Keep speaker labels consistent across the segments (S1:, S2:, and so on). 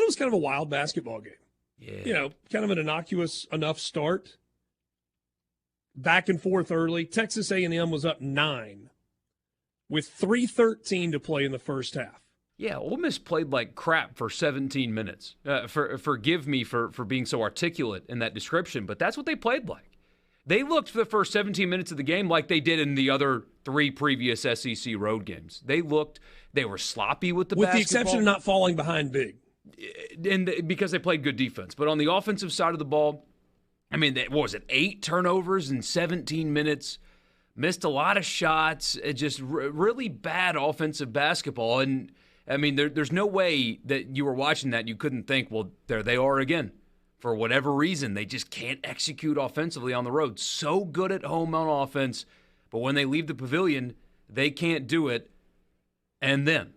S1: was kind of a wild basketball game.
S2: Yeah.
S1: Kind of an innocuous enough start. Back and forth early. Texas A&M was up 9 with 3:13 to play in the first half.
S2: Yeah, Ole Miss played like crap for 17 minutes. Forgive me for being so articulate in that description, but that's what they played like. They looked for the first 17 minutes of the game like they did in the other 3 previous SEC road games. They were sloppy with the basketball.
S1: With the exception of not falling behind big.
S2: And because they played good defense. But on the offensive side of the ball, I mean, what was it, 8 turnovers in 17 minutes? Missed a lot of shots. Just really bad offensive basketball. And, I mean, there's no way that you were watching that and you couldn't think, well, there they are again. For whatever reason, they just can't execute offensively on the road. So good at home on offense, but when they leave the pavilion, they can't do it. And then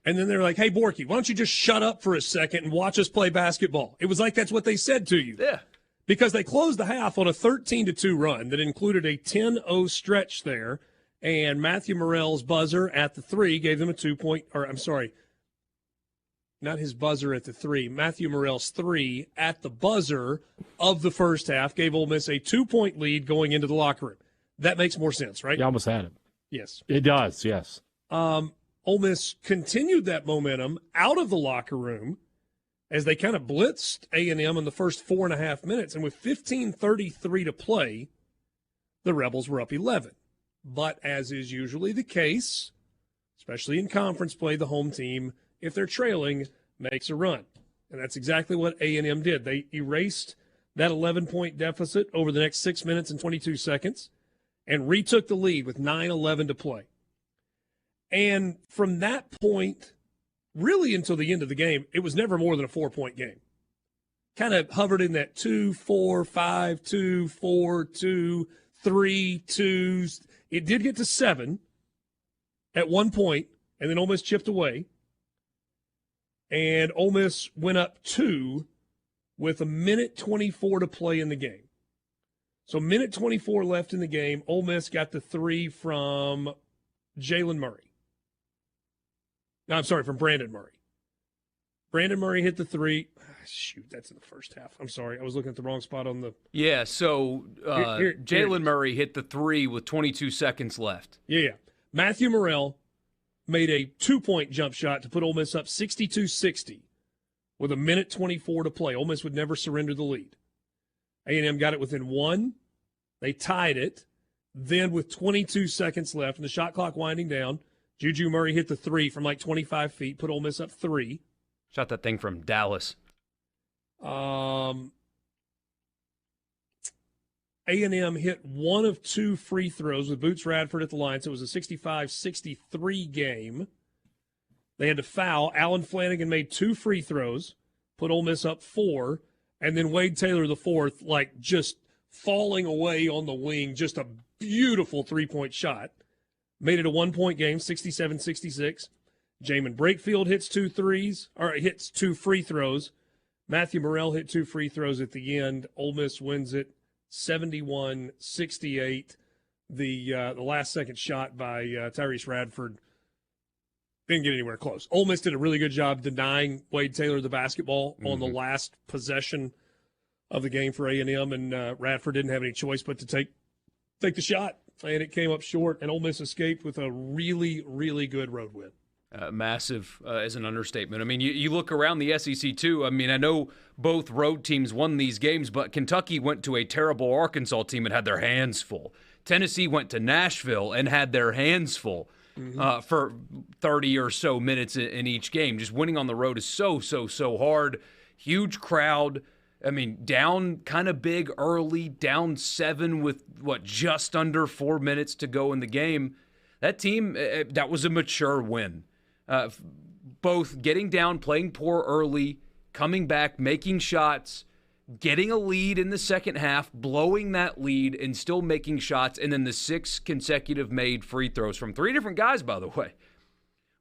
S1: they're like, hey, Borky, why don't you just shut up for a second and watch us play basketball? It was like that's what they said to you.
S2: Yeah.
S1: Because they closed the half on a 13-2 run that included a 10-0 stretch there, and Matthew Morrell's buzzer at the 3 gave them a 2-point – or I'm sorry, not his buzzer at the 3. Matthew Morrell's 3 at the buzzer of the first half gave Ole Miss a 2-point lead going into the locker room. That makes more sense, right?
S3: You almost had it.
S1: Yes.
S3: It does, yes.
S1: Ole Miss continued that momentum out of the locker room as they kind of blitzed A&M in the first 4.5 minutes. And with 15:33 to play, the Rebels were up 11. But as is usually the case, especially in conference play, the home team, if they're trailing, makes a run. And that's exactly what A&M did. They erased that 11-point deficit over the next 6 minutes and 22 seconds and retook the lead with 9:11 to play. And from that point, really until the end of the game, it was never more than a 4-point game. Kind of hovered in that 2, 4, 5, 2, 4, 2, 3, 2. It did get to 7 at one point, and then Ole Miss chipped away. And Ole Miss went up 2 with 1:24 to play in the game. So 1:24 left in the game. Ole Miss got the 3 from Jalen Murray. No, I'm sorry, from Brandon Murray. Brandon Murray hit the 3. Shoot, that's in the first half. I'm sorry. I was looking at the wrong spot on the...
S2: Yeah, so Jalen Murray hit the 3 with 22 seconds left.
S1: Yeah. Matthew Morrell made a 2-point jump shot to put Ole Miss up 62-60 with 1:24 to play. Ole Miss would never surrender the lead. A&M got it within 1. They tied it. Then with 22 seconds left and the shot clock winding down, Juju Murray hit the 3 from like 25 feet, put Ole Miss up 3.
S2: Shot that thing from Dallas.
S1: A&M hit 1 of 2 free throws with Boots Radford at the line, so it was a 65-63 game. They had to foul. Alan Flanagan made 2 free throws, put Ole Miss up 4, and then Wade Taylor the 4th, like just falling away on the wing, just a beautiful 3-point shot. Made it a 1-point game, 67-66. Jamin Brakefield hits 2 free throws. Matthew Morrell hit 2 free throws at the end. Ole Miss wins it 71-68. The last second shot by Tyrese Radford didn't get anywhere close. Ole Miss did a really good job denying Wade Taylor the basketball on the last possession of the game for A&M, and Radford didn't have any choice but to take the shot, and it came up short, and Ole Miss escaped with a really, really good road win.
S2: Massive is an understatement. I mean, you look around the SEC, too. I mean, I know both road teams won these games, but Kentucky went to a terrible Arkansas team and had their hands full. Tennessee went to Nashville and had their hands full for 30 or so minutes in each game. Just winning on the road is so hard. Huge crowd. I mean, down kind of big early, down 7 with, just under 4 minutes to go in the game. That team, that was a mature win. Both getting down, playing poor early, coming back, making shots, getting a lead in the second half, blowing that lead, and still making shots, and then the 6 consecutive made free throws from 3 different guys, by the way.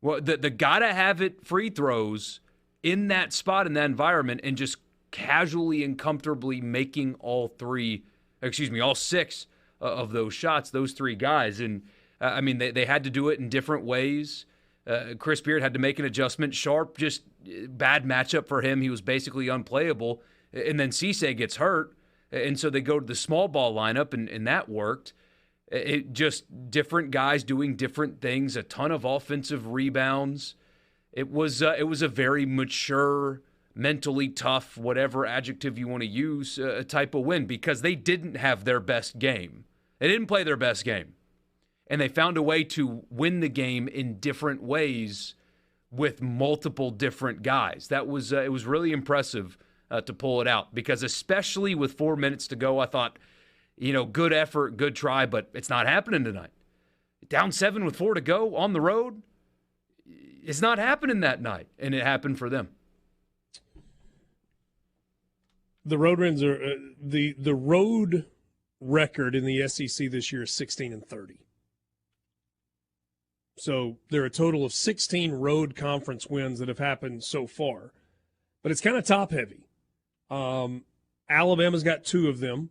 S2: Well, the gotta-have-it free throws in that spot, in that environment, and just casually and comfortably making all 6 of those shots, those 3 guys. And, I mean, they had to do it in different ways. Chris Beard had to make an adjustment. Sharp, just bad matchup for him. He was basically unplayable. And then Cisse gets hurt, and so they go to the small ball lineup, and that worked. It just different guys doing different things, a ton of offensive rebounds. It was a very mature, mentally tough, whatever adjective you want to use, type of win, because they didn't have their best game. They didn't play their best game. And they found a way to win the game in different ways with multiple different guys. That was it was really impressive to pull it out, because especially with 4 minutes to go, I thought, good effort, good try, but it's not happening tonight. Down 7 with 4 to go on the road, it's not happening that night, and it happened for them.
S1: The Road Reds are the road record in the SEC this year is 16-30. So there are a total of 16 road conference wins that have happened so far. But it's kind of top-heavy. Alabama's got 2 of them.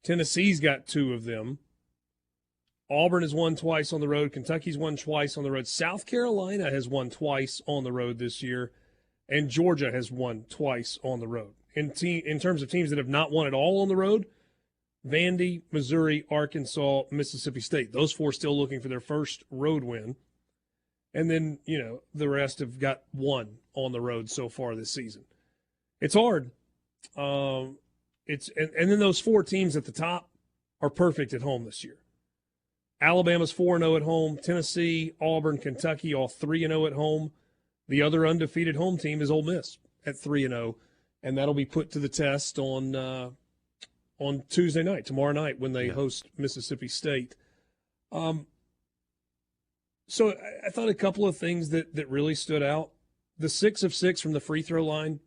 S1: Tennessee's got 2 of them. Auburn has won twice on the road. Kentucky's won twice on the road. South Carolina has won twice on the road this year. And Georgia has won twice on the road. In terms of teams that have not won at all on the road, Vandy, Missouri, Arkansas, Mississippi State. Those 4 still looking for their first road win. And then, the rest have got 1 on the road so far this season. It's hard. And then those 4 teams at the top are perfect at home this year. Alabama's 4-0 at home. Tennessee, Auburn, Kentucky, all 3-0 at home. The other undefeated home team is Ole Miss at 3-0, and that'll be put to the test on Tuesday night, tomorrow night, when they host Mississippi State. So I thought a couple of things that really stood out. The 6 of 6 from the free throw line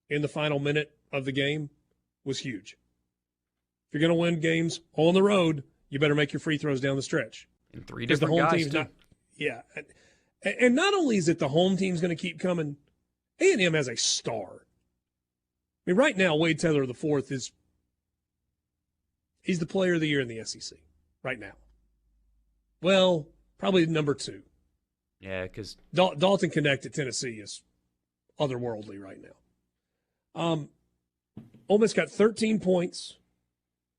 S1: in the final minute of the game was huge. If you're going to win games on the road, you better make your free throws down the stretch.
S2: And 3 different guys, too.
S1: And not only is it the home team's going to keep coming, A&M has a star. I mean, right now, Wade Taylor IV he's the player of the year in the SEC right now. Well, probably number 2.
S2: Yeah, because
S1: Dalton Connect at Tennessee is otherworldly right now. Ole Miss got 13 points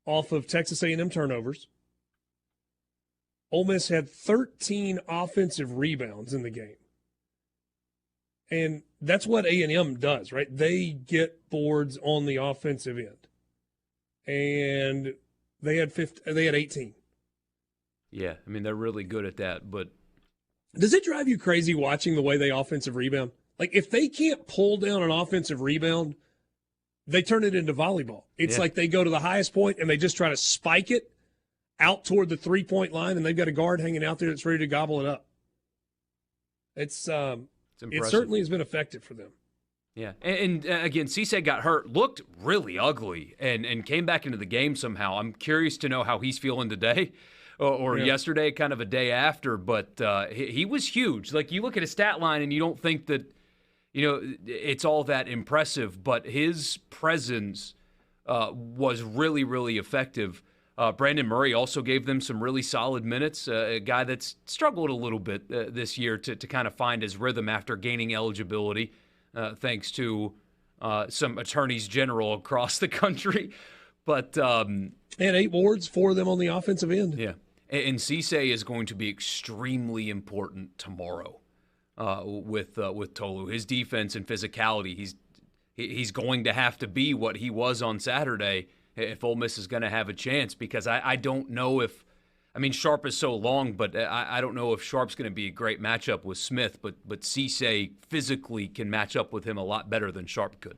S1: off of Texas A&M turnovers. Ole Miss had 13 offensive rebounds in the game. And that's what A&M does, right? They get boards on the offensive end. And they had 18.
S2: Yeah, I mean, they're really good at that. But
S1: does it drive you crazy watching the way they offensive rebound? Like, if they can't pull down an offensive rebound, they turn it into volleyball. It's like they go to the highest point and they just try to spike it out toward the three-point line, and they've got a guard hanging out there that's ready to gobble it up. It certainly has been effective for them.
S2: Yeah, and again, Cisse got hurt, looked really ugly, and came back into the game somehow. I'm curious to know how he's feeling today or yesterday, kind of a day after, but he was huge. Like, you look at his stat line and you don't think that, it's all that impressive, but his presence was really, really effective. Brandon Murray also gave them some really solid minutes, a guy that's struggled a little bit this year to kind of find his rhythm after gaining eligibility, thanks to some attorneys general across the country. But and
S1: 8 boards, 4 of them on the offensive end.
S2: Yeah, and Cisse is going to be extremely important tomorrow with Tolu. His defense and physicality, he's going to have to be what he was on Saturday if Ole Miss is going to have a chance, because I don't know if – I mean, Sharp is so long, but I don't know if Sharp's going to be a great matchup with Smith, but Cisse physically can match up with him a lot better than Sharp could.